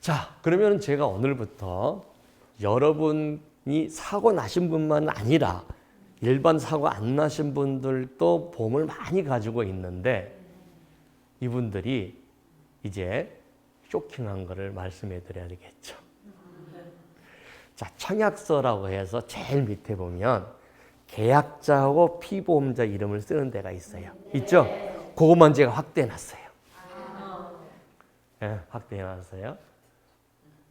자, 그러면 제가 오늘부터 여러분이 사고 나신 분만 아니라 일반 사고 안 나신 분들도 보험을 많이 가지고 있는데 이분들이 이제 쇼킹한 거를 말씀해 드려야 되겠죠. 자, 청약서라고 해서 제일 밑에 보면 계약자하고 피보험자 이름을 쓰는 데가 있어요. 있죠? 그것만 제가 확대해 놨어요. 네, 확대해 놨어요.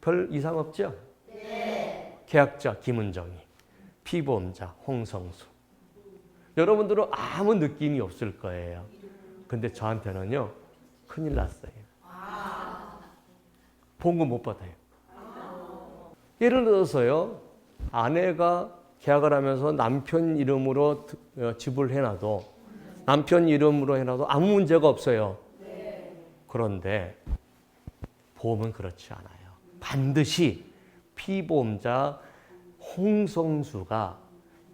별 이상 없죠? 네. 계약자 김은정이, 피보험자 홍성수. 여러분들은 아무 느낌이 없을 거예요. 근데 저한테는요, 큰일 났어요. 보험금 못 받아요. 예를 들어서요, 아내가 계약을 하면서 남편 이름으로 집을 해놔도, 남편 이름으로 해놔도 아무 문제가 없어요. 그런데 보험은 그렇지 않아요. 반드시 피보험자 홍성수가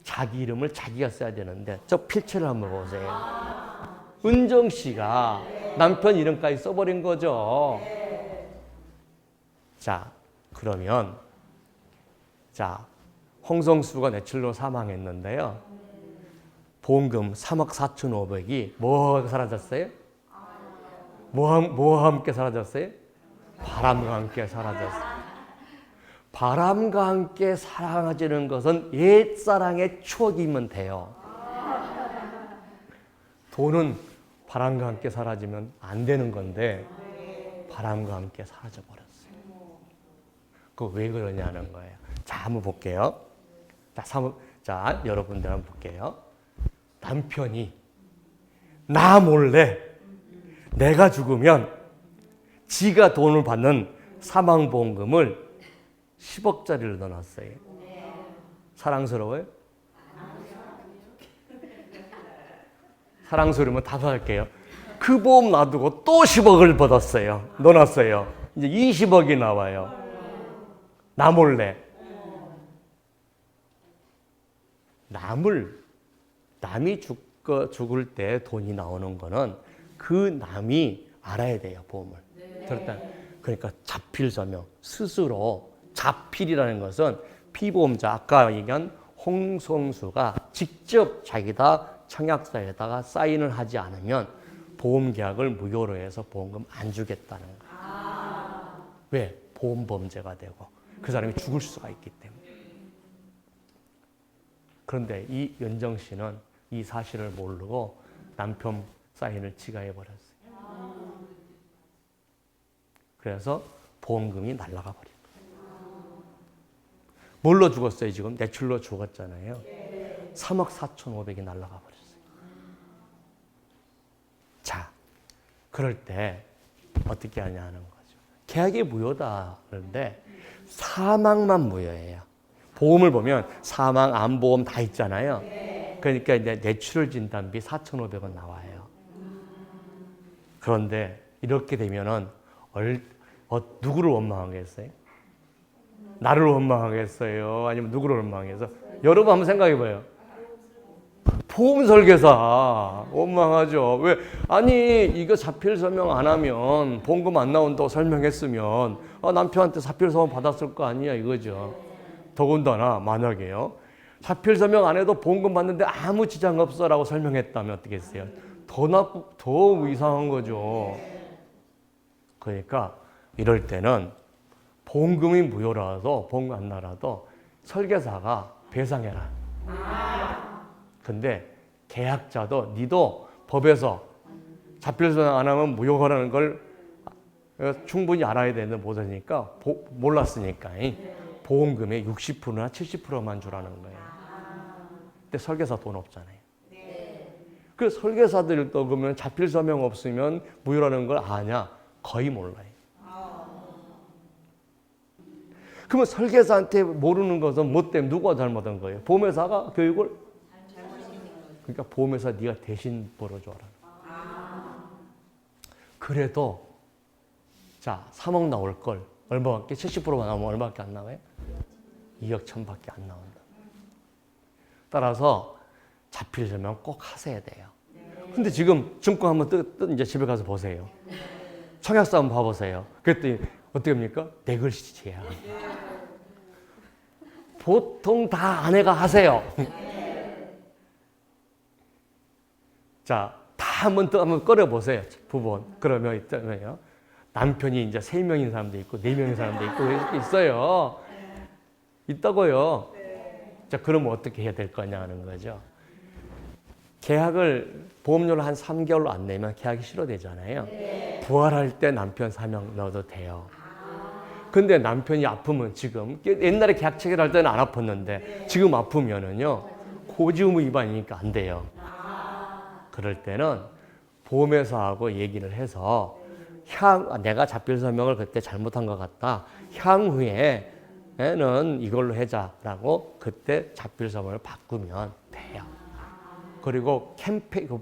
자기 이름을 자기가 써야 되는데 저 필체를 한번 보세요. 은정 씨가 남편 이름까지 써버린 거죠. 자, 그러면 자, 홍성수가 뇌출로 사망했는데요. 보험금 3억 4,500이 뭐가 사라졌어요? 뭐와 함께 사라졌어요? 바람과 함께 사라졌어요. 바람과 함께 사라지는 것은 옛사랑의 추억이면 돼요. 돈은 바람과 함께 사라지면 안 되는 건데 바람과 함께 사라져 버렸어요. 그거 왜 그러냐는 거예요. 자, 한번 볼게요. 자, 여러분들 한번 볼게요. 남편이 나 몰래 내가 죽으면 지가 돈을 받는 사망보험금을 10억짜리를 넣어놨어요. 사랑스러워요? 사랑스러우면 답할게요. 그 보험 놔두고 또 10억을 받았어요. 넣어놨어요. 이제 20억이 나와요. 나 몰래. 남이 죽을 때 돈이 나오는 거는 그 남이 알아야 돼요, 보험을. 그러니까 자필서명, 스스로 자필이라는 것은 피보험자, 아까 얘기한 홍성수가 직접 자기다 청약서에다가 사인을 하지 않으면 보험계약을 무효로 해서 보험금 안 주겠다는 거예요. 왜? 보험범죄가 되고 그 사람이 죽을 수가 있기 때문에. 그런데 이 연정 씨는 이 사실을 모르고 남편 사인을 지가 해버렸어요. 그래서 보험금이 날아가 버린 거예요. 뭘로 죽었어요, 지금? 뇌출로 죽었잖아요. 3억 4,500이 날아가 버렸어요. 자, 그럴 때 어떻게 하냐는 거죠. 계약이 무효다. 그런데 사망만 무효예요. 보험을 보면 사망, 암보험 다 있잖아요. 그러니까 이제 뇌출혈 진단비 4,500원 나와요. 그런데 이렇게 되면은 누구를 원망하겠어요? 나를 원망하겠어요? 아니면 누구를 원망해서? 여러분 한번 생각해봐요. 보험 설계사 원망하죠. 왜? 아니 이거 자필 서명 안 하면 보험금 안 나온다고 설명했으면 남편한테 자필 서명 받았을 거 아니야 이거죠. 더군다나 만약에요. 자필 서명 안 해도 보험금 받는데 아무 지장 없어라고 설명했다면 어떻게 했어요? 더 이상한 거죠. 그러니까 이럴 때는 보험금이 무효라도 보험금 안 나라도 설계사가 배상해라. 근데 계약자도 니도 법에서 자필 서명 안 하면 무효라는 걸 충분히 알아야 되는데 못하니까 몰랐으니까 보험금의 60%나 70%만 주라는 거예요. 근데 설계사 돈 없잖아요. 그 설계사들도 그러면 자필 서명 없으면 무효라는 걸 아냐? 거의 몰라요. 그러면 설계사한테 모르는 것은 뭐 때문에 누가 잘못한 거예요? 보험회사가 교육을? 그러니까 보험회사 네가 대신 벌어줘라. 그래도 자 3억 나올 걸 얼마밖에 70%만 나오면 얼마밖에 안 나와요? 2억 1,000밖에 안 나온다. 따라서 자필 서명 꼭 하셔야 돼요. 근데 지금 증권 한번 이제 집에 가서 보세요. 청약서 한번 봐보세요. 그랬더니 어떻게 합니까? 네글시지야. 보통 다 아내가 하세요. 자, 다 한번 꺼내보세요. 부부. 그러면 있다면요. 남편이 이제 3명인 사람도 있고 4명인 사람도 있고 있어요. 있다고요. 자, 그러면 어떻게 해야 될 거냐는 거죠. 계약을 보험료를 한 3개월로 안 내면 계약이 실효되잖아요. 부활할 때 남편 사명 넣어도 돼요. 근데 남편이 아프면 지금 옛날에 계약 체결할 때는 안 아팠는데 지금 아프면은요 고지의무 위반이니까 안 돼요. 그럴 때는 보험회사하고 얘기를 해서 내가 자필 서명을 그때 잘못한 것 같다. 향후에는 이걸로 하자라고 그때 자필 서명을 바꾸면 돼요. 그리고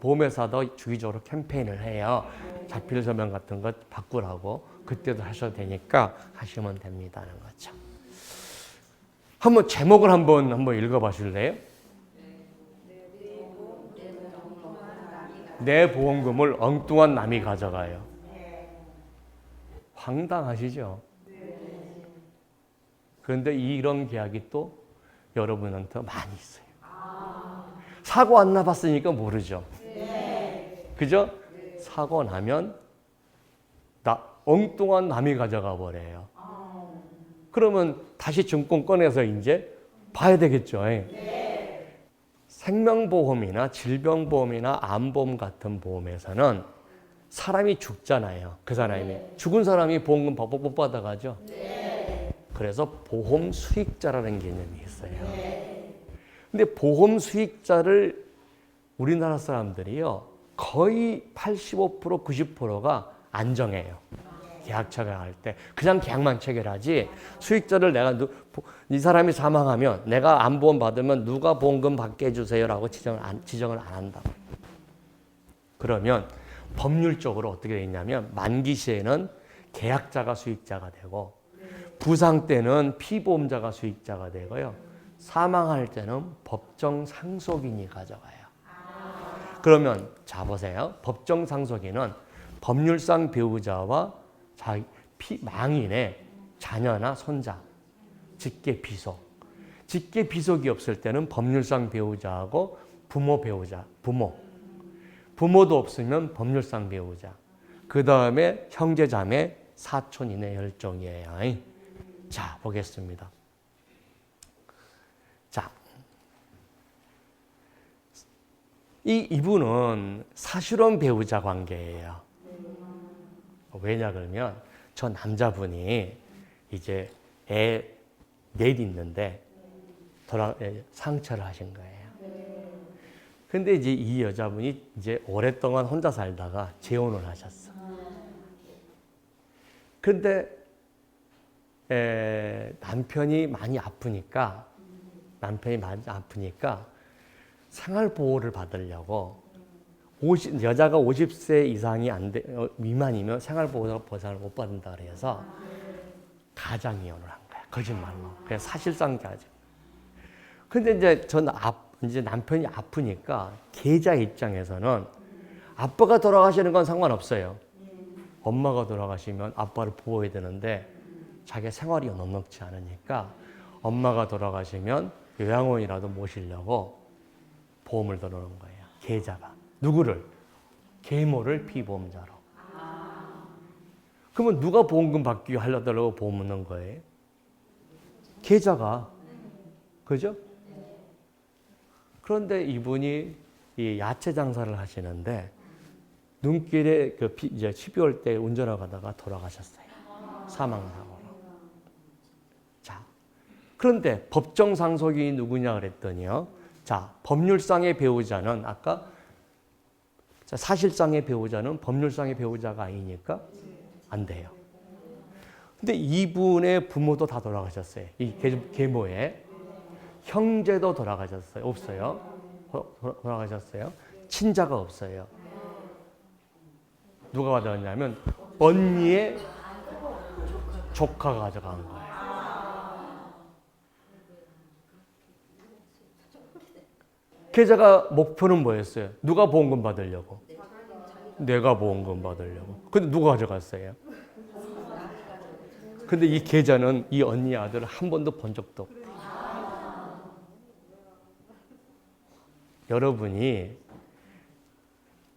보험회사도 주기적으로 캠페인을 해요. 자필 서명 같은 거 바꾸라고 그때도 하셔도 되니까 하시면 됩니다는 거죠. 한번 제목을 한번 읽어봐 주실래요? 내 보험금을 엉뚱한 남이 가져가요. 황당하시죠? 그런데 이런 계약이 또 여러분한테 많이 있어요. 사고 안 나봤으니까 모르죠. 그죠? 사고 나면 엉뚱한 남이 가져가 버려요. 그러면 다시 증권 꺼내서 이제 봐야 되겠죠. 생명보험이나 질병보험이나 암보험 같은 보험에서는 사람이 죽잖아요. 그 사람이. 죽은 사람이 보험금 못 받아가죠. 그래서 보험 수익자라는 개념이 있어요. 근데 보험 수익자를 우리나라 사람들이요. 거의 85% 90%가 안 정해요. 계약 체결할 때. 그냥 계약만 체결하지 수익자를 이 사람이 사망하면 내가 암보험 받으면 누가 보험금 받게 해주세요라고 지정을 안 한다고. 그러면 법률적으로 어떻게 되어 있냐면 만기 시에는 계약자가 수익자가 되고 부상 때는 피보험자가 수익자가 되고요. 사망할 때는 법정 상속인이 가져가요. 그러면 자 보세요. 법정 상속인은 법률상 배우자와 망인의 자녀나 손자, 직계 비속. 직계 비속이 없을 때는 법률상 배우자하고 부모도 없으면 법률상 배우자. 그 다음에 형제, 자매, 사촌 이내 혈족이에요. 자, 보겠습니다. 자, 이분은 사실혼 배우자 관계예요. 왜냐 그러면 저 남자분이 이제 애 넷 있는데 상처를 하신 거예요. 근데 이제 이 여자분이 이제 오랫동안 혼자 살다가 재혼을 하셨어. 근데 남편이 많이 아프니까 생활보호를 받으려고 여자가 50세 이상이 미만이면 생활보호사를 못 받는다 그래서 가장이혼을 한 거야. 거짓말로. 그냥 사실상 가장. 근데 이제 남편이 아프니까 계좌 입장에서는 아빠가 돌아가시는 건 상관없어요. 엄마가 돌아가시면 아빠를 보호해야 되는데 자기 생활이 넉넉지 않으니까 엄마가 돌아가시면 요양원이라도 모시려고 보험을 들어놓은 거예요. 계좌가. 누구를? 계모를 피보험자로. 그러면 누가 보험금 받기 하려고 보험을 넣은 거예요? 계좌가. 그죠? 그런데 이분이 이 야채 장사를 하시는데 눈길에 이제 12월 때 운전하다가 돌아가셨어요. 사망사고로. 자, 그런데 법정 상속인이 누구냐 그랬더니요. 자, 법률상의 배우자는 아까 사실상의 배우자는 법률상의 배우자가 아니니까 안 돼요. 근데 이분의 부모도 다 돌아가셨어요. 이 계모에. 형제도 돌아가셨어요. 없어요. 돌아가셨어요. 친자가 없어요. 누가 가져갔냐면 언니의 조카가 가져간 거예요. 계좌가 목표는 뭐였어요? 누가 보험금 받으려고? 내가 보험금 받으려고. 근데 누가 가져갔어요? 근데 이 계좌는 이 언니 아들을 한 번도 본 적도 없대. 여러분이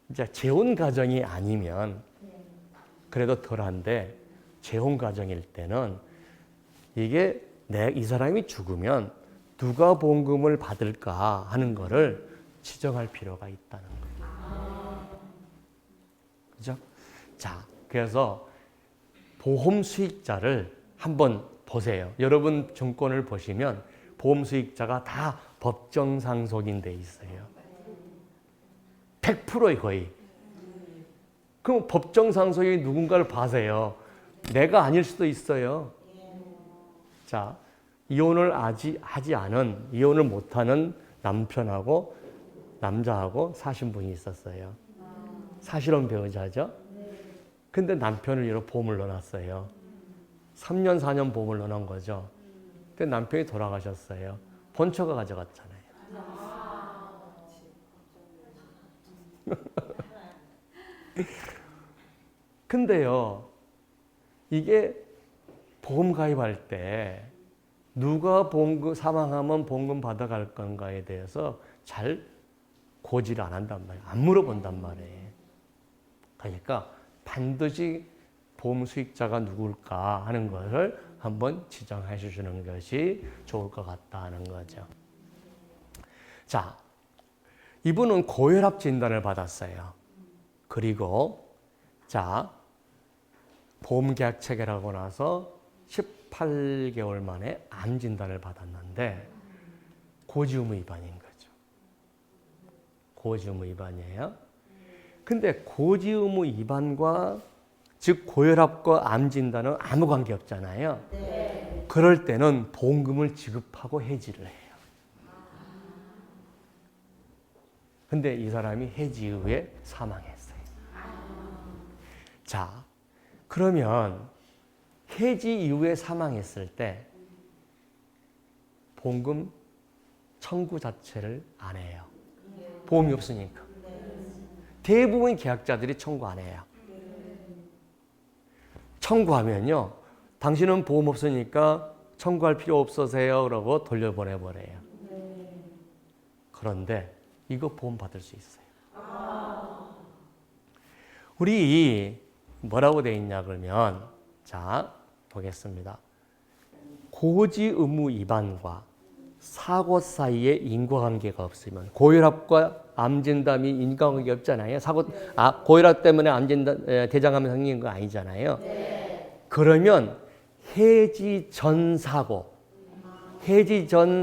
이제 재혼 가정이 아니면 그래도 덜한데 재혼 가정일 때는 이게 이 사람이 죽으면 누가 보험금을 받을까 하는 거를 지정할 필요가 있다는 거예요. 그죠? 자, 그래서 보험 수익자를 한번 보세요. 여러분 증권을 보시면 보험 수익자가 다 법정 상속인 데 있어요. 100%의 거의. 그럼 법정 상속이 누군가를 봐세요. 내가 아닐 수도 있어요. 자, 이혼을 하지 않은, 이혼을 못하는 남편하고 남자하고 사신 분이 있었어요. 사실혼 배우자죠. 근데 남편을 이렇게 보험을 넣어놨어요. 3년, 4년 보험을 넣어놓은 거죠. 근데 남편이 돌아가셨어요. 본처가 가져갔잖아요. 근데요, 이게 보험 가입할 때 누가 보험금 사망하면 보험금 받아갈 건가에 대해서 잘 고지를 안 한단 말이에요. 안 물어본단 말이에요. 그러니까 반드시 보험 수익자가 누굴까 하는 것을 한번 지정해 주시는 것이 좋을 것 같다 하는 거죠. 자, 이분은 고혈압 진단을 받았어요. 그리고 자, 보험 계약 체결하고 나서 18개월 만에 암 진단을 받았는데 고지의무 위반인 거죠. 고지의무 위반이에요. 근데 고지의무 위반과 즉 고혈압과 암 진단은 아무 관계 없잖아요. 네. 그럴 때는 보험금을 지급하고 해지를 해요. 근데 이 사람이 해지 이후에 사망했어요. 자, 그러면 해지 이후에 사망했을 때 보험금 청구 자체를 안 해요. 보험이 없으니까. 대부분 계약자들이 청구 안 해요. 청구하면요, 당신은 보험 없으니까 청구할 필요 없으세요 라고 돌려보내버려요. 그런데 이거 보험 받을 수 있어요. 우리 뭐라고 돼 있냐 그러면 자 보겠습니다. 고지 의무 위반과 사고 사이에 인과관계가 없으면 고혈압과 암 진단이 인과관계 없잖아요. 고혈압 때문에 암 진단 대장암이 생긴 거 아니잖아요. 네. 그러면 해지 전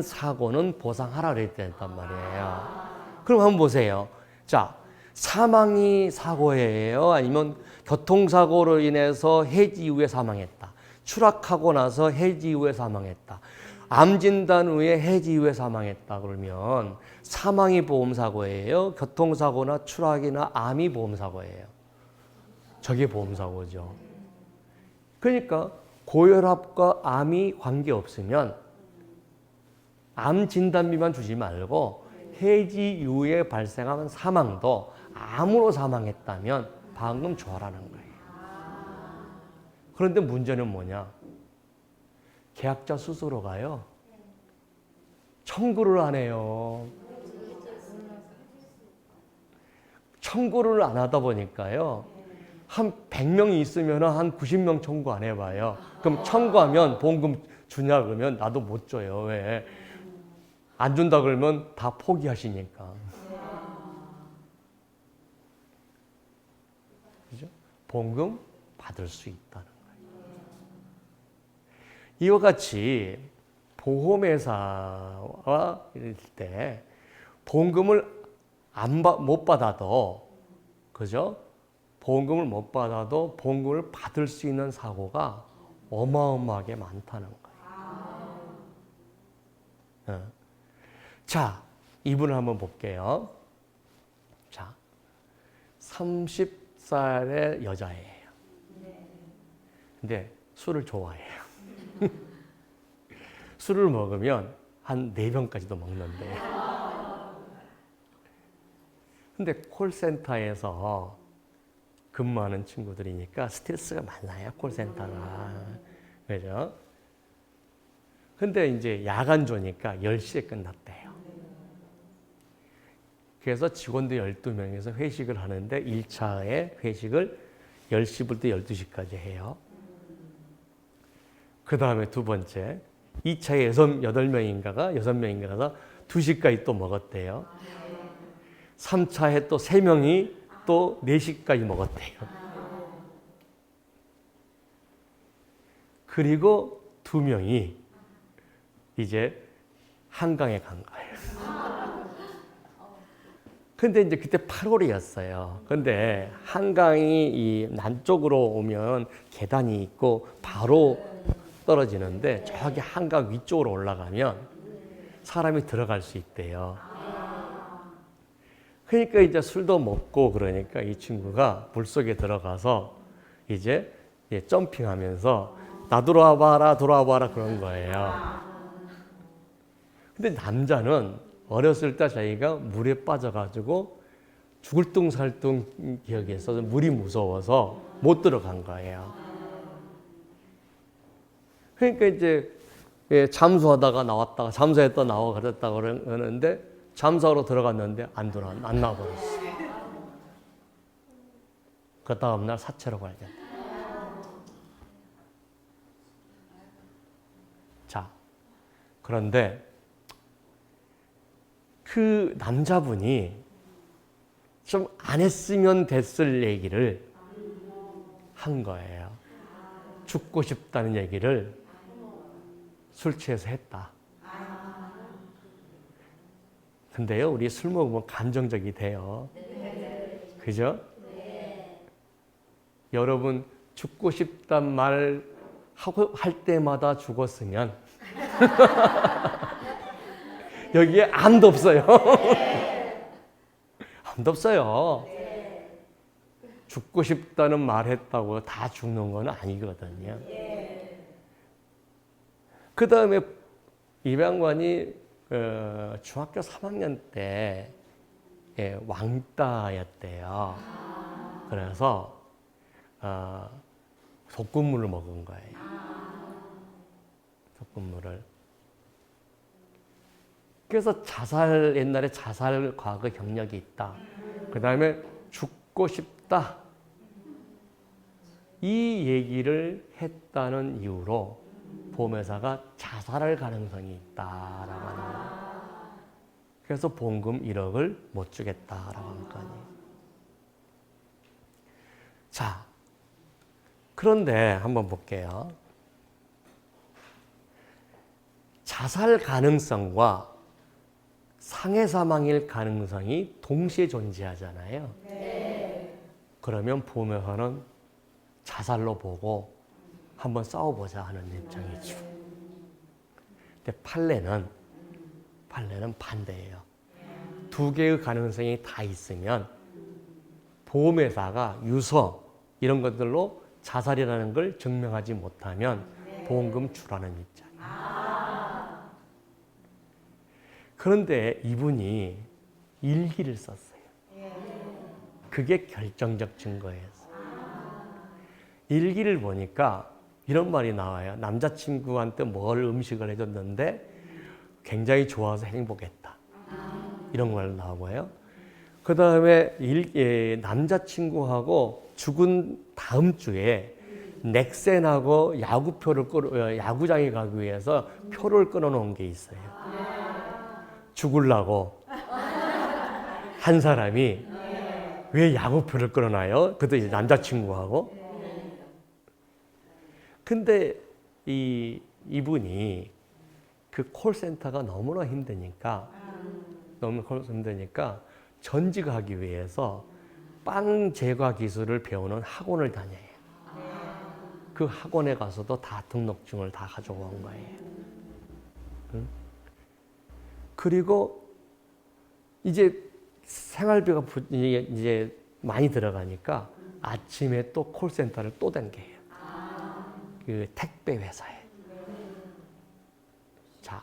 사고는 보상하라 그랬단 말이에요. 그럼 한번 보세요. 자, 사망이 사고예요? 아니면 교통사고로 인해서 해지 이후에 사망했다. 추락하고 나서 해지 이후에 사망했다. 암 진단 후에 해지 이후에 사망했다. 그러면 사망이 보험사고예요? 교통사고나 추락이나 암이 보험사고예요? 저게 보험사고죠. 그러니까 고혈압과 암이 관계없으면 암 진단비만 주지 말고 해지 이후에 발생한 사망도 암으로 사망했다면 방금 줘라는 거예요. 그런데 문제는 뭐냐? 계약자 스스로가요. 청구를 안 해요. 청구를 안 하다 보니까요. 한 100명이 있으면 한 90명 청구 안 해봐요. 그럼 청구하면 보험금 주냐 그러면 나도 못 줘요. 왜? 안 준다 그러면 다 포기하시니까. 그죠? 보험금 받을 수 있다는 거예요. 이와 같이 보험회사와 이럴 때 보험금을 못 받아도, 그죠? 보험금을 못 받아도 보험금을 받을 수 있는 사고가 어마어마하게 많다는 거예요. 자, 이분을 한번 볼게요. 자, 30살의 여자예요. 근데 술을 좋아해요. 술을 먹으면 한 4병까지도 먹는데. 근데 콜센터에서 근무하는 친구들이니까 스트레스가 많아요, 콜센터가. 그죠? 근데 이제 야간조니까 10시에 끝났대요. 그래서 직원들 12명에서 회식을 하는데 1차에 회식을 10시부터 12시까지 해요. 그 다음에 두 번째, 2차에 6명인가가 2시까지 또 먹었대요. 3차에 또 3명이 또 4시까지 먹었대요. 그리고 2명이 이제 한강에 간 거예요. 근데 이제 그때 8월이었어요. 근데 한강이 이 남쪽으로 오면 계단이 있고 바로 떨어지는데 저기 한강 위쪽으로 올라가면 사람이 들어갈 수 있대요. 그러니까 이제 술도 먹고 그러니까 이 친구가 물속에 들어가서 이제 점핑하면서 나 돌아와봐라 그런 거예요. 근데 남자는 어렸을 때 자기가 물에 빠져가지고 죽을 둥살둥 기억이 있어서 물이 무서워서 못 들어간 거예요. 그러니까 이제 잠수하다가 나왔다가 잠수했다 나와 그랬다 그러는데 잠수하러 들어갔는데 안 나와버렸어. 그 다음날 사체로 발견. 자, 그런데 그 남자분이 좀 안 했으면 됐을 얘기를 한 거예요. 죽고 싶다는 얘기를 술 취해서 했다. 근데요, 우리 술 먹으면 감정적이 돼요. 그죠? 여러분, 죽고 싶단 말 할 때마다 죽었으면 여기에 암도 없어요. 암도 없어요. 죽고 싶다는 말 했다고 다 죽는 건 아니거든요. 그 다음에 입양관이 중학교 3학년 때 왕따였대요. 그래서 독극물을 먹은 거예요. 독극물을. 그래서 옛날에 자살 과거 경력이 있다. 그 다음에 죽고 싶다. 이 얘기를 했다는 이유로 보험회사가 자살할 가능성이 있다라고 하는 거예요. 그래서 보험금 1억을 못 주겠다라고 하는 거 아니에요. 자, 그런데 한번 볼게요. 자살 가능성과 상해 사망일 가능성이 동시에 존재하잖아요. 그러면 보험회사는 자살로 보고 한번 싸워보자 하는 입장이죠. 근데 판례는 반대예요. 두 개의 가능성이 다 있으면 보험회사가 유서 이런 것들로 자살이라는 걸 증명하지 못하면 보험금 주라는 입장이에요. 그런데 이분이 일기를 썼어요. 그게 결정적 증거였어요. 일기를 보니까 이런 말이 나와요. 남자친구한테 음식을 해줬는데 굉장히 좋아서 행복했다. 이런 말 나오고요. 그 다음에 남자친구하고 죽은 다음 주에 넥센하고 야구장에 가기 위해서 표를 끊어놓은 게 있어요. 죽으려고 한 사람이 왜 야구표를 끊어놔요? 그것도 이제 남자친구하고. 근데 이분이 그 콜센터가 너무나 힘드니까 전직하기 위해서 빵 제과 기술을 배우는 학원을 다녀요. 그 학원에 가서도 다 등록증을 다 가지고 온 거예요. 응? 그리고 이제 생활비가 이제 많이 들어가니까 아침에 또 콜센터를 또 댕겨요. 그 택배 회사에. 자,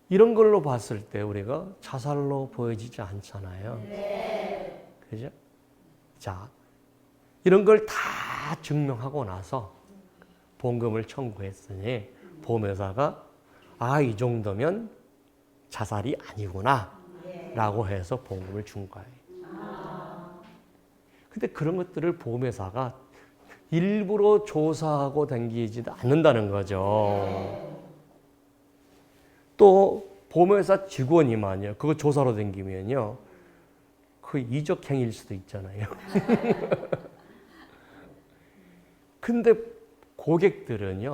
이런 걸로 봤을 때 우리가 자살로 보여지지 않잖아요. 그죠? 자, 이런 걸 다 증명하고 나서 보험금을 청구했으니 보험회사가 이 정도면 자살이 아니구나 라고 해서 보험금을 준 거예요. 근데 그런 것들을 보험회사가 일부러 조사하고 다니지도 않는다는 거죠. 또 보험회사 직원이만요, 그거 조사로 다니면요, 그 이적행위일 수도 있잖아요. 근데 고객들은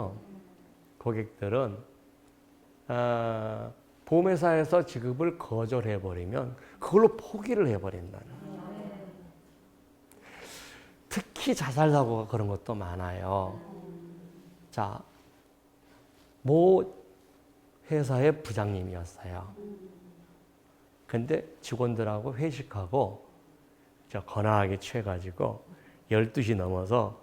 보험회사에서 지급을 거절해버리면 그걸로 포기를 해버린다는 거예요. 특히 자살사고가 그런 것도 많아요. 자, 모 회사의 부장님이었어요. 근데 직원들하고 회식하고 거나하게 취해가지고 12시 넘어서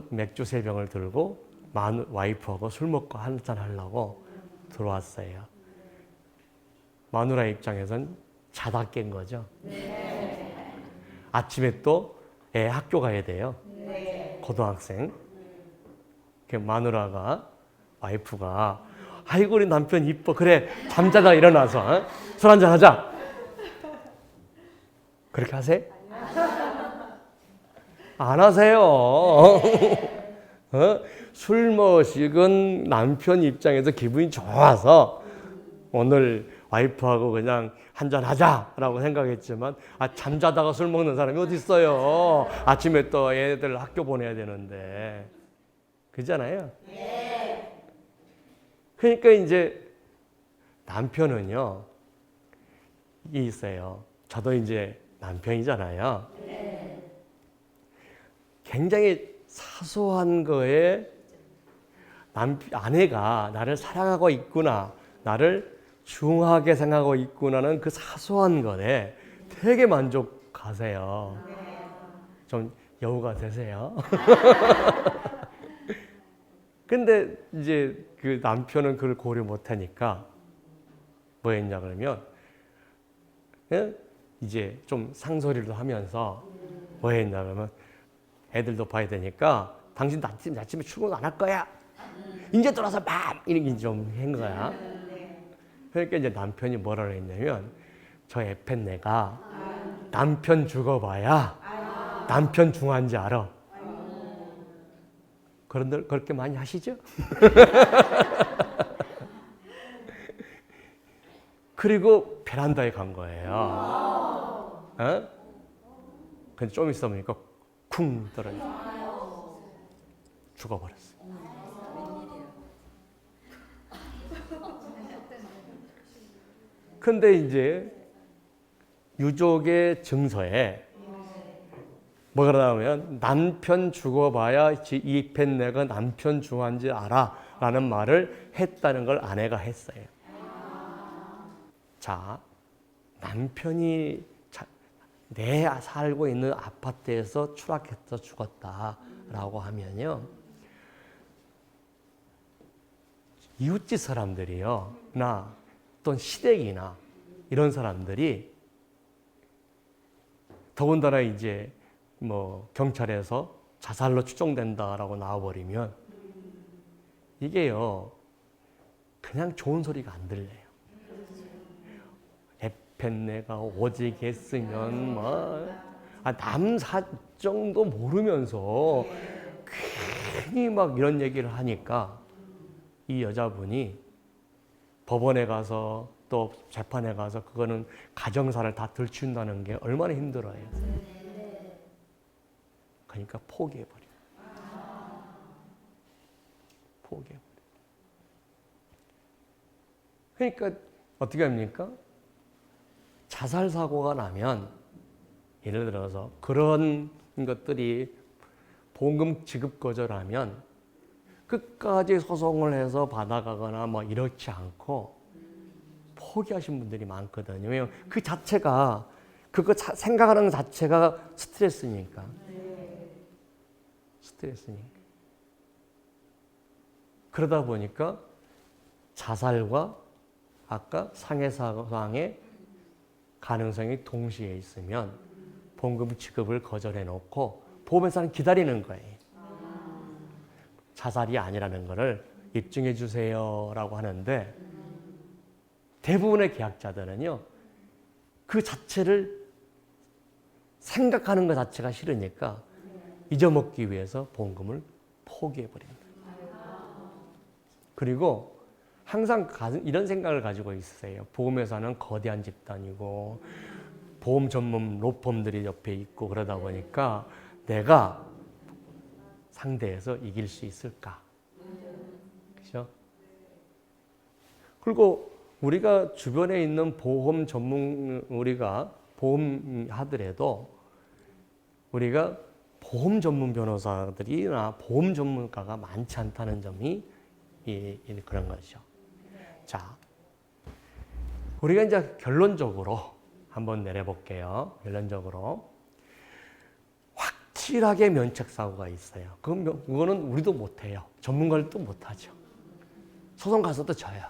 맥주 3병을 들고 와이프하고 술 먹고 한잔 하려고 들어왔어요. 마누라 입장에선 자다 깬 거죠. 아침에 또 애 학교 가야 돼요. 고등학생. 마누라가, 와이프가, 아이고 우리 남편 이뻐, 그래 잠자다 일어나서 술 한잔 하자. 그렇게 하세요? 안 하세요. 술 머식은 남편 입장에서 기분이 좋아서 오늘 와이프하고 그냥 한잔 하자라고 생각했지만 잠자다가 술 먹는 사람이 어디 있어요. 아침에 또 애들 학교 보내야 되는데. 그렇잖아요. 그러니까 이제 남편은요, 이게 있어요. 저도 이제 남편이잖아요. 굉장히 사소한 거에 아내가 나를 사랑하고 있구나, 나를 중하게 생각하고 있구나는 그 사소한 것에 되게 만족하세요. 좀 여우가 되세요. 근데 이제 그 남편은 그걸 고려 못하니까 뭐 했냐 그러면 이제 좀 상소리를 하면서 뭐 했냐 그러면 애들도 봐야 되니까 당신 아침에 출근 안 할 거야. 이제 돌아서 밥! 이렇게 좀 한 거야. 그러니까 이제 남편이 뭐라고 했냐면 저 에펜네가 남편 죽어봐야 남편 중한지 알아. 그렇게 많이 하시죠? 그리고 베란다에 간 거예요. 근데 좀 있어 보니까 쿵 떨어져 죽어버렸어요. 근데 이제 유족의 증서에 뭐가 나오면 남편 죽어봐야 이 펜네가 남편 중한지 알아 라는 말을 했다는 걸 아내가 했어요. 자, 남편이 내 살고 있는 아파트에서 추락해서 죽었다라고 하면요, 이웃집 사람들이요, 또는 시댁이나 이런 사람들이 더군다나 이제 뭐 경찰에서 자살로 추정된다라고 나와버리면 이게요, 그냥 좋은 소리가 안 들려요. 에펜네가 오직 했으면 남 사정도 모르면서 괜히 막 이런 얘기를 하니까 이 여자분이 법원에 가서 또 재판에 가서 그거는 가정사를 다 들춘다는 게 얼마나 힘들어요. 그러니까 포기해버려. 그러니까 어떻게 합니까? 자살 사고가 나면 예를 들어서 그런 것들이 보험금 지급 거절하면 끝까지 소송을 해서 받아가거나 뭐 이렇지 않고 포기하신 분들이 많거든요. 왜냐면 그 자체가 그거 생각하는 것 자체가 스트레스니까. 그러다 보니까 자살과 아까 상해사상의 가능성이 동시에 있으면 보험금 지급을 거절해 놓고 보험회사는 기다리는 거예요. 자살이 아니라는 것을 입증해 주세요라고 하는데 대부분의 계약자들은요. 그 자체를 생각하는 것 자체가 싫으니까 잊어먹기 위해서 보험금을 포기해 버립니다. 그리고 항상 이런 생각을 가지고 있으세요. 보험회사는 거대한 집단이고 보험 전문 로펌들이 옆에 있고 그러다 보니까 내가 상대에서 이길 수 있을까? 그렇죠? 그리고 우리가 주변에 있는 보험 전문 우리가 보험 하더라도 우리가 보험 전문 변호사들이나 보험 전문가가 많지 않다는 점이 그런 거죠. 자, 우리가 이제 결론적으로 한번 내려볼게요. 결론적으로 확실하게 면책사고가 있어요. 그거는 우리도 못해요. 전문가들도 못하죠. 소송 가서도 져요.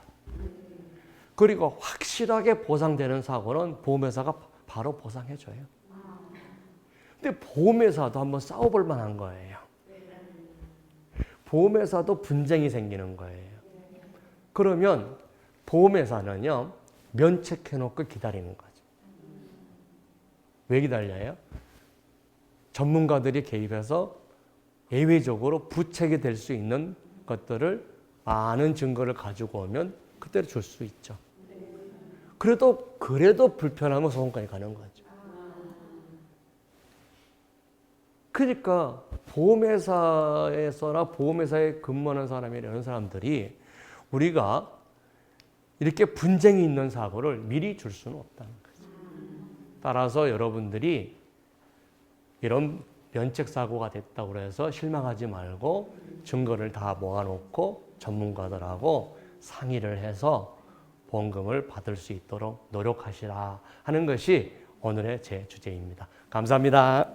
그리고 확실하게 보상되는 사고는 보험회사가 바로 보상해줘요. 근데 보험회사도 한번 싸워볼 만한 거예요. 보험회사도 분쟁이 생기는 거예요. 그러면 보험회사는요, 면책해놓고 기다리는 거죠. 왜 기다려요? 전문가들이 개입해서 예외적으로 부책이 될 수 있는 것들을 아는 증거를 가지고 오면 그때로 줄 수 있죠. 그래도 불편하면 소송까지 가는 거죠. 그러니까 보험회사에서나 보험회사에 근무하는 사람이나 이런 사람들이 우리가 이렇게 분쟁이 있는 사고를 미리 줄 수는 없다는 거죠. 따라서 여러분들이 이런 면책사고가 됐다고 해서 실망하지 말고 증거를 다 모아놓고 전문가들하고 상의를 해서 보험금을 받을 수 있도록 노력하시라 하는 것이 오늘의 제 주제입니다. 감사합니다.